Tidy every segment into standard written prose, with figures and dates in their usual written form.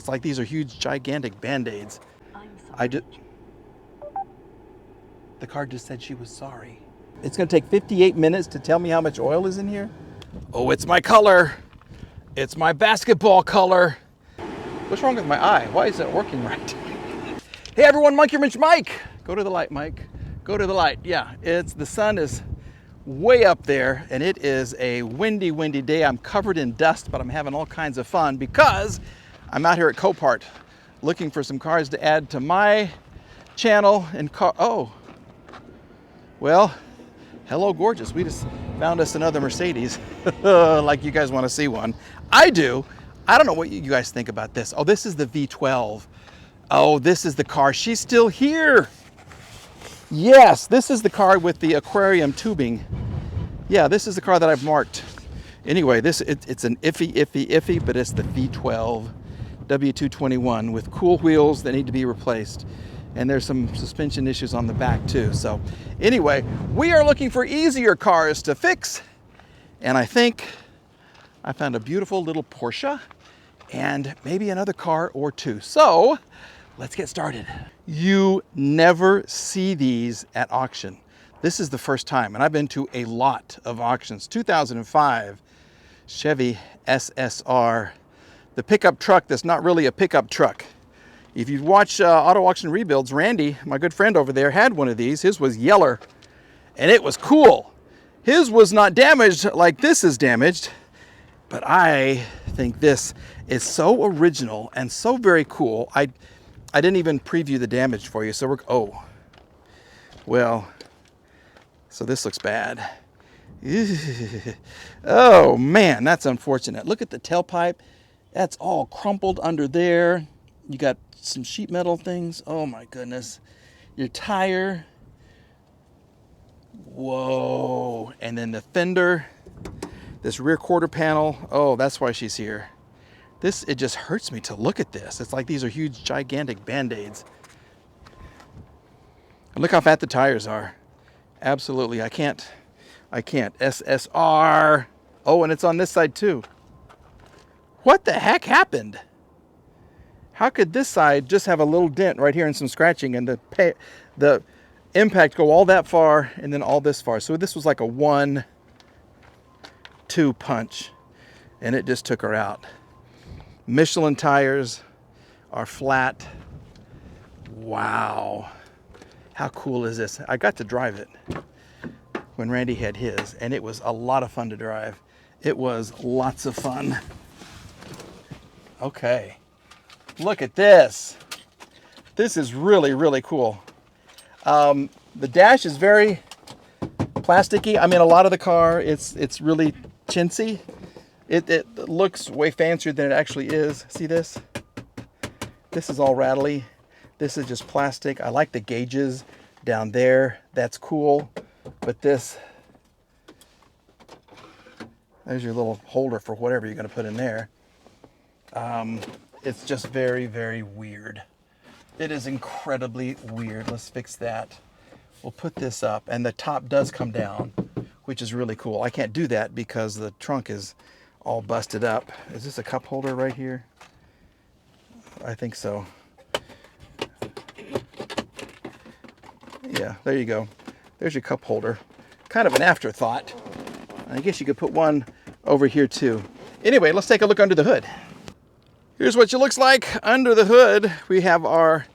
It's like these are huge, gigantic Band-Aids. The car just said she was sorry. It's gonna take 58 minutes to tell me how much oil is in here. Oh, it's my color. It's my basketball color. What's wrong with my eye? Why isn't it working right? Hey everyone, Monkey Wrench Mike. Go to the light, Mike. Go to the light. Yeah, the sun is way up there and it is a windy day. I'm covered in dust, but I'm having all kinds of fun because I'm out here at Copart looking for some cars to add to my channel and oh, well, hello gorgeous. We just found us another Mercedes. Like you guys want to see one. I do. I don't know what you guys think about this. Oh, this is the V12. Oh, this is the car. She's still here. Yes, this is the car with the aquarium tubing. Yeah, this is the car that I've marked. Anyway, it's an iffy, but it's the V12 W221 with cool wheels that need to be replaced. And there's some suspension issues on the back too. So anyway, we are looking for easier cars to fix. And I think I found a beautiful little Porsche and maybe another car or two. So let's get started. You never see these at auction. This is the first time, and I've been to a lot of auctions. 2005 Chevy SSR, the pickup truck that's not really a pickup truck. If you watch Auto Auction Rebuilds, Randy, my good friend over there, had one of these. His was yeller, and it was cool. His was not damaged like this is damaged, but I think this is so original and so very cool. I didn't even preview the damage for you, so oh, well, so this looks bad. Oh man, that's unfortunate. Look at the tailpipe. That's all crumpled under there. You got some sheet metal things. Oh my goodness. Your tire. Whoa. And then the fender, this rear quarter panel. Oh, that's why she's here. It just hurts me to look at this. It's like these are huge, gigantic Band-Aids. And look how fat the tires are. Absolutely, I can't. SSR. Oh, and it's on this side too. What the heck happened? How could this side just have a little dent right here and some scratching and the impact go all that far and then all this far? So this was like a 1-2 punch and it just took her out. Michelin tires are flat. Wow. How cool is this? I got to drive it when Randy had his and it was a lot of fun to drive. It was lots of fun. Okay. Look at this. This is really cool. The dash is very plasticky. I mean, a lot of the car, it's really chintzy. It looks way fancier than it actually is. See this? This is all rattly. This is just plastic. I like the gauges down there. That's cool. But there's your little holder for whatever you're going to put in there. It's just very weird. It is incredibly weird. Let's fix that. We'll put this up and the top does come down, which is really cool. I can't do that because the trunk is all busted up. Is this a cup holder right here? I think so. Yeah, there you go. There's your cup holder. Kind of an afterthought. I guess you could put one over here too. Anyway, let's take a look under the hood. Here's what it looks like under the hood. We have our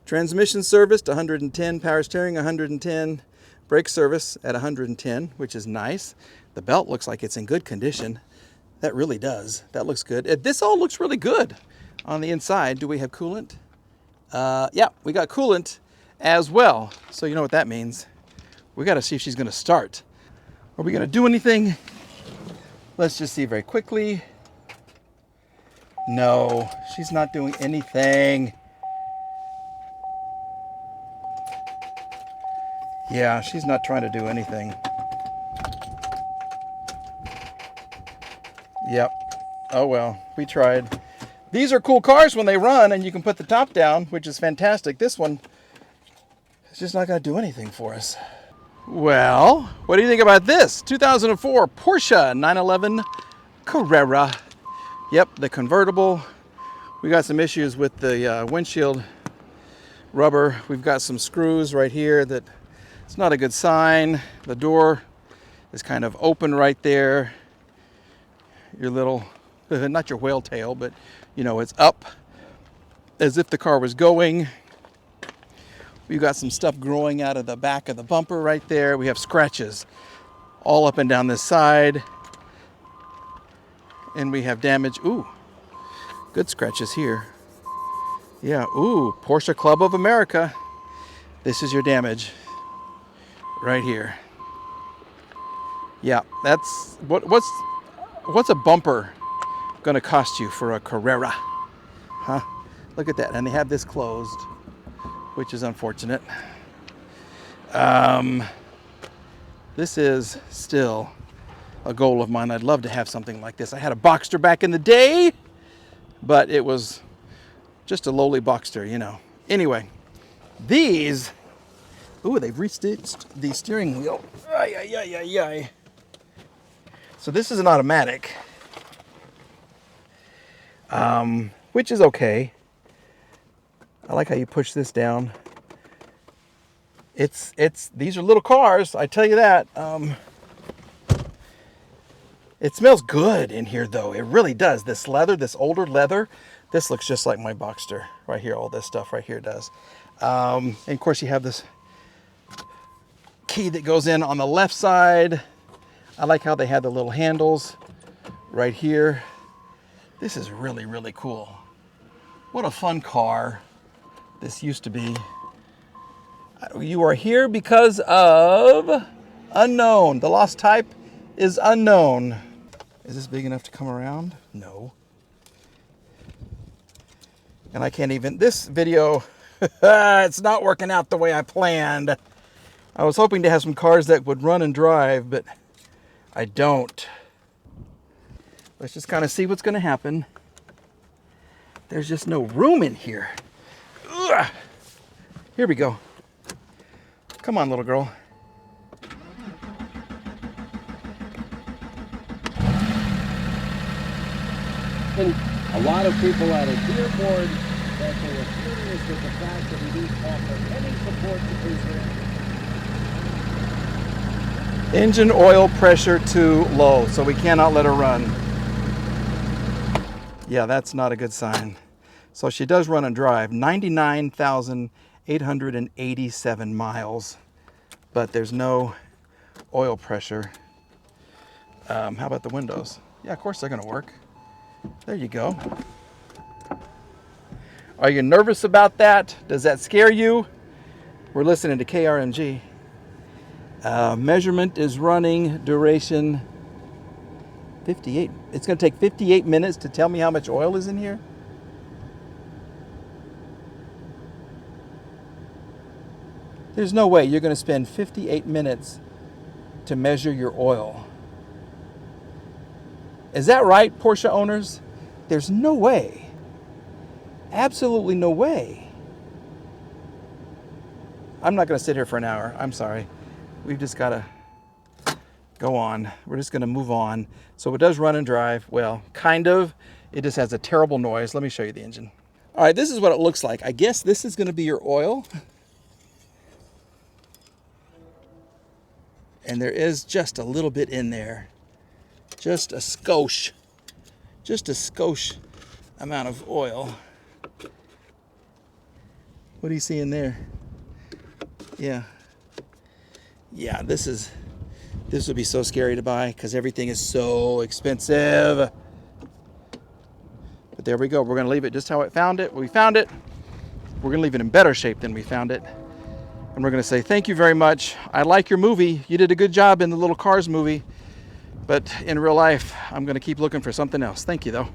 transmission serviced 110, power steering 110, brake service at 110, which is nice. The belt looks like it's in good condition. That really does. That looks good. This all looks really good on the inside. Do we have coolant? Yeah, we got coolant as well. So you know what that means. We got to see if she's going to start. Are we going to do anything? Let's just see very quickly. No, she's not doing anything. Yeah, she's not trying to do anything. Yep. Oh well, we tried. These are cool cars when they run and you can put the top down, which is fantastic. This one is just not going to do anything for us. Well, what do you think about this? 2004 Porsche 911 Carrera. Yep, the convertible We got some issues with the windshield rubber. We've got some screws right here that it's not a good sign. The door is kind of open right there. Your little, not your whale tail, but you know, it's up as if the car was going. We've got some stuff growing out of the back of the bumper right there. We have scratches all up and down this side. And we have damage. Ooh, good scratches here. Yeah, ooh, Porsche Club of America. This is your damage right here. Yeah, that's what's a bumper gonna cost you for a Carrera? Huh? Look at that, and they have this closed, which is unfortunate. This is still a goal of mine. I'd love to have something like this. I had a Boxster back in the day, but it was just a lowly Boxster, you know. Anyway, these, ooh, they've restitched the steering wheel. Ay, ay, ay, ay, ay. So this is an automatic, which is okay. I like how you push this down. These are little cars, I tell you that. It smells good in here though, it really does. This leather, this older leather, this looks just like my Boxster right here. All this stuff right here does. And of course you have this key that goes in on the left side. I like how they have the little handles right here. This is really, really cool. What a fun car this used to be. You are here because of unknown. The lost type is unknown. Is this big enough to come around? No. And I can't even, this video, it's not working out the way I planned. I was hoping to have some cars that would run and drive, but I don't. Let's just kind of see what's going to happen. There's just no room in here. Ugh. Here we go. Come on, little girl. And a lot of people at a Dearborn that they were furious with the fact that we didn't offer any support to Israel. Engine oil pressure too low, so we cannot let her run. Yeah, that's not a good sign. So she does run and drive 99,887 miles, but there's no oil pressure. How about the windows? Yeah, of course they're gonna work. There you go. Are you nervous about that? Does that scare you? We're listening to KRMG. Measurement is running, duration 58. It's going to take 58 minutes to tell me how much oil is in here. There's no way you're going to spend 58 minutes to measure your oil. Is that right, Porsche owners? There's no way. Absolutely no way. I'm not going to sit here for an hour. I'm sorry. We've just got to go on. We're just going to move on. So it does run and drive. Well, kind of. It just has a terrible noise. Let me show you the engine. All right, this is what it looks like. I guess this is going to be your oil. And there is just a little bit in there. Just a skosh amount of oil. What do you see in there? Yeah, this would be so scary to buy because everything is so expensive. But there we go. We're going to leave it just how we found it. We're going to leave it in better shape than we found it. And we're going to say, thank you very much. I like your movie. You did a good job in the little Cars movie. But in real life, I'm going to keep looking for something else. Thank you, though.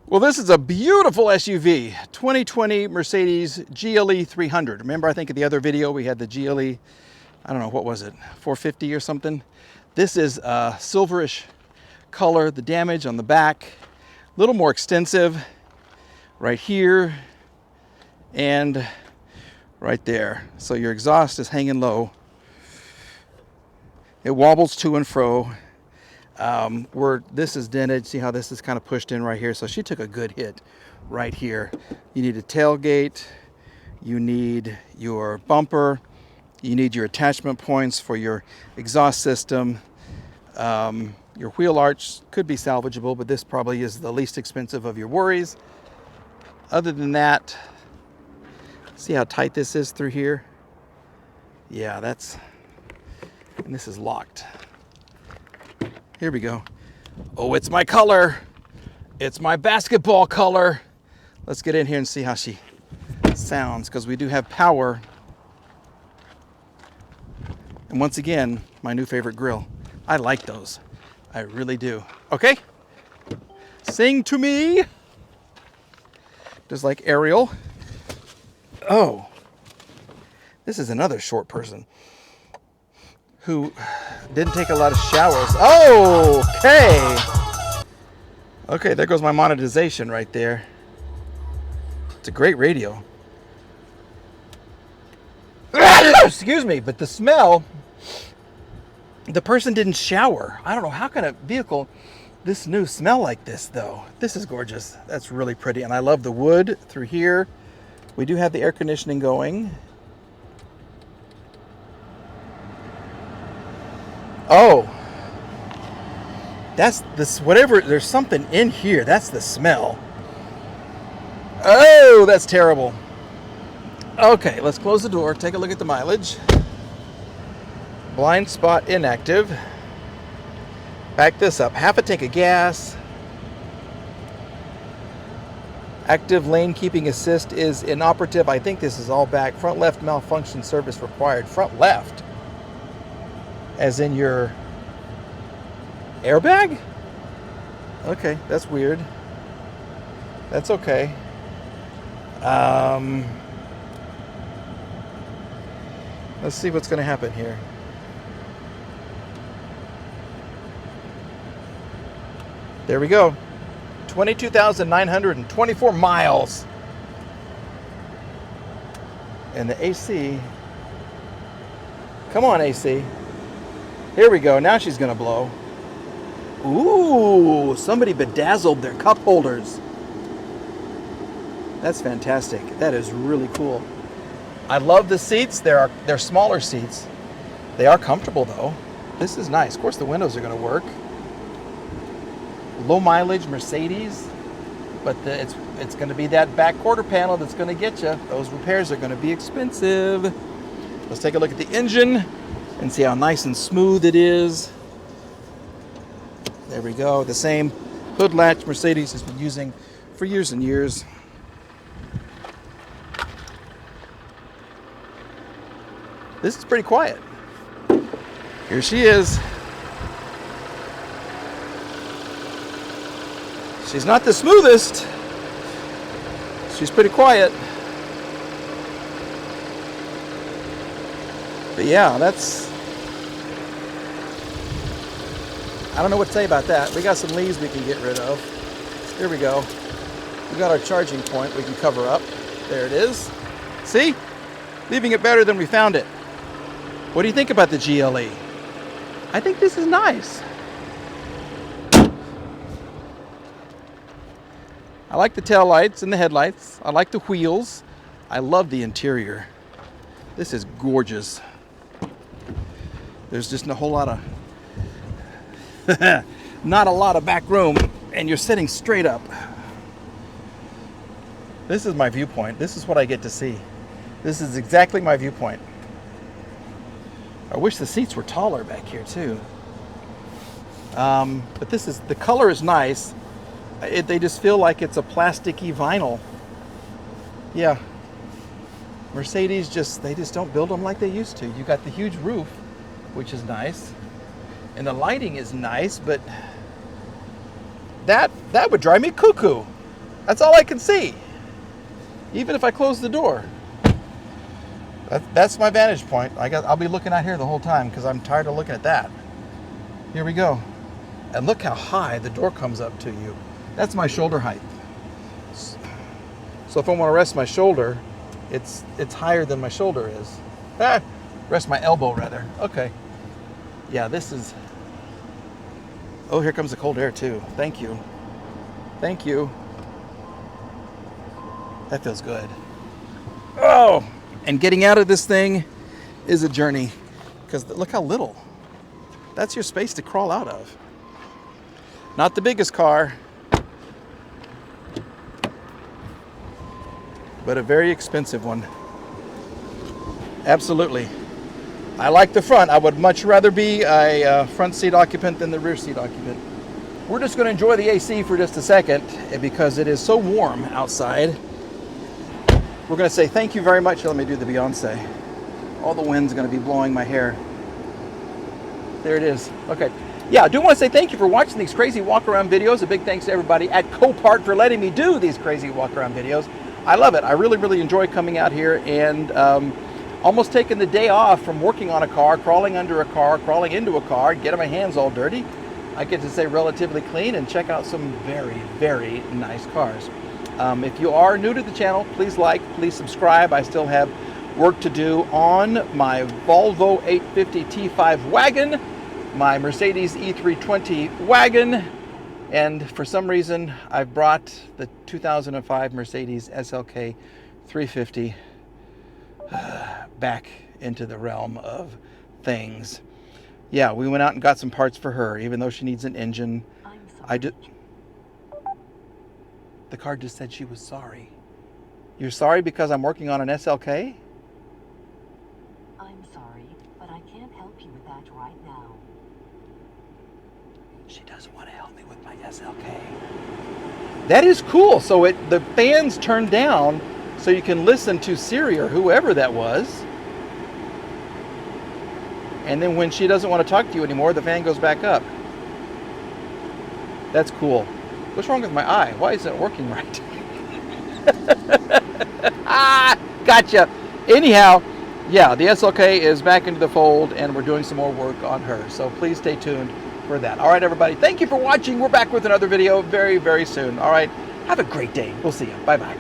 Well, this is a beautiful SUV. 2020 Mercedes GLE 300. Remember, I think in the other video, we had the GLE, I don't know, what was it? 450 or something? This is a silverish color. The damage on the back, a little more extensive right here and right there. So your exhaust is hanging low. It wobbles to and fro. Where this is dented, see how this is kind of pushed in right here. So she took a good hit right here. You need a tailgate, you need your bumper, you need your attachment points for your exhaust system. Your wheel arch could be salvageable, but this probably is the least expensive of your worries. Other than that, see how tight this is through here? Yeah, and this is locked. Here we go. Oh, it's my color. It's my basketball color. Let's get in here and see how she sounds, because we do have power. And once again, my new favorite grill. I like those. I really do. Okay? Sing to me. Just like Ariel. Oh. This is another short person who didn't take a lot of showers. Oh, okay. Okay, there goes my monetization right there. It's a great radio. Excuse me, but the smell, the person didn't shower. I don't know, how can a vehicle this new smell like this though? This is gorgeous. That's really pretty, and I love the wood through here. We do have the air conditioning going. Oh, that's this, whatever, there's something in here. That's the smell. Oh, that's terrible. Okay, let's close the door. Take a look at the mileage. Blind spot inactive. Back this up. Half a tank of gas. Active lane keeping assist is inoperative. I think this is all back. Front left malfunction service required. Front left? As in your airbag? Okay, that's weird. That's okay. Let's see what's going to happen here. There we go. 22,924 miles. And the AC. Come on, AC. Here we go. Now she's going to blow. Ooh, somebody bedazzled their cup holders. That's fantastic. That is really cool. I love the seats. They're smaller seats. They are comfortable though. This is nice. Of course the windows are going to work. Low mileage Mercedes, but it's going to be that back quarter panel that's going to get you. Those repairs are going to be expensive. Let's take a look at the engine and see how nice and smooth it is. There we go. The same hood latch Mercedes has been using for years and years. This is pretty quiet. Here she is. She's not the smoothest. She's pretty quiet. But yeah, I don't know what to say about that. We got some leaves we can get rid of. Here we go. We got our charging point we can cover up. There it is. See? Leaving it better than we found it. What do you think about the GLE? I think this is nice. I like the tail lights and the headlights. I like the wheels. I love the interior. This is gorgeous. There's just a whole lot of, not a lot of back room, and you're sitting straight up. This is my viewpoint. This is what I get to see. This is exactly my viewpoint. I wish the seats were taller back here too. But the color is nice. They just feel like it's a plasticky vinyl. Yeah. Mercedes they just don't build them like they used to. You got the huge roof, which is nice. And the lighting is nice, but that would drive me cuckoo. That's all I can see. Even if I close the door. That's my vantage point. I'll be looking out here the whole time because I'm tired of looking at that. Here we go. And look how high the door comes up to you. That's my shoulder height. So if I want to rest my shoulder, it's higher than my shoulder is. Rest my elbow rather. Okay. Yeah, this is Oh, here comes the cold air too. Thank you. Thank you. That feels good. Oh, and getting out of this thing is a journey because look how little. That's your space to crawl out of. Not the biggest car, but a very expensive one. Absolutely. I like the front. I would much rather be a front seat occupant than the rear seat occupant. We're just going to enjoy the AC for just a second because it is so warm outside. We're going to say thank you very much. Let me do the Beyonce. All the wind's going to be blowing my hair. There it is. Okay. Yeah, I do want to say thank you for watching these crazy walk-around videos. A big thanks to everybody at Copart for letting me do these crazy walk-around videos. I love it. I really, really enjoy coming out here and almost taking the day off from working on a car, crawling under a car, crawling into a car, getting my hands all dirty. I get to stay relatively clean and check out some very, very nice cars. If you are new to the channel, please like, please subscribe. I still have work to do on my Volvo 850 T5 wagon, my Mercedes E320 wagon, and for some reason I've brought the 2005 Mercedes SLK 350 back into the realm of things. Yeah, we went out and got some parts for her, even though she needs an engine. The car just said she was sorry. You're sorry because I'm working on an SLK? I'm sorry, but I can't help you with that right now. She doesn't want to help me with my SLK. That is cool. So the fans turn down so you can listen to Siri or whoever that was. And then when she doesn't want to talk to you anymore, the fan goes back up. That's cool. What's wrong with my eye? Why isn't it working right? Gotcha. Anyhow, yeah, the SLK is back into the fold and we're doing some more work on her. So please stay tuned for that. All right, everybody. Thank you for watching. We're back with another video very, very soon. All right. Have a great day. We'll see you. Bye-bye.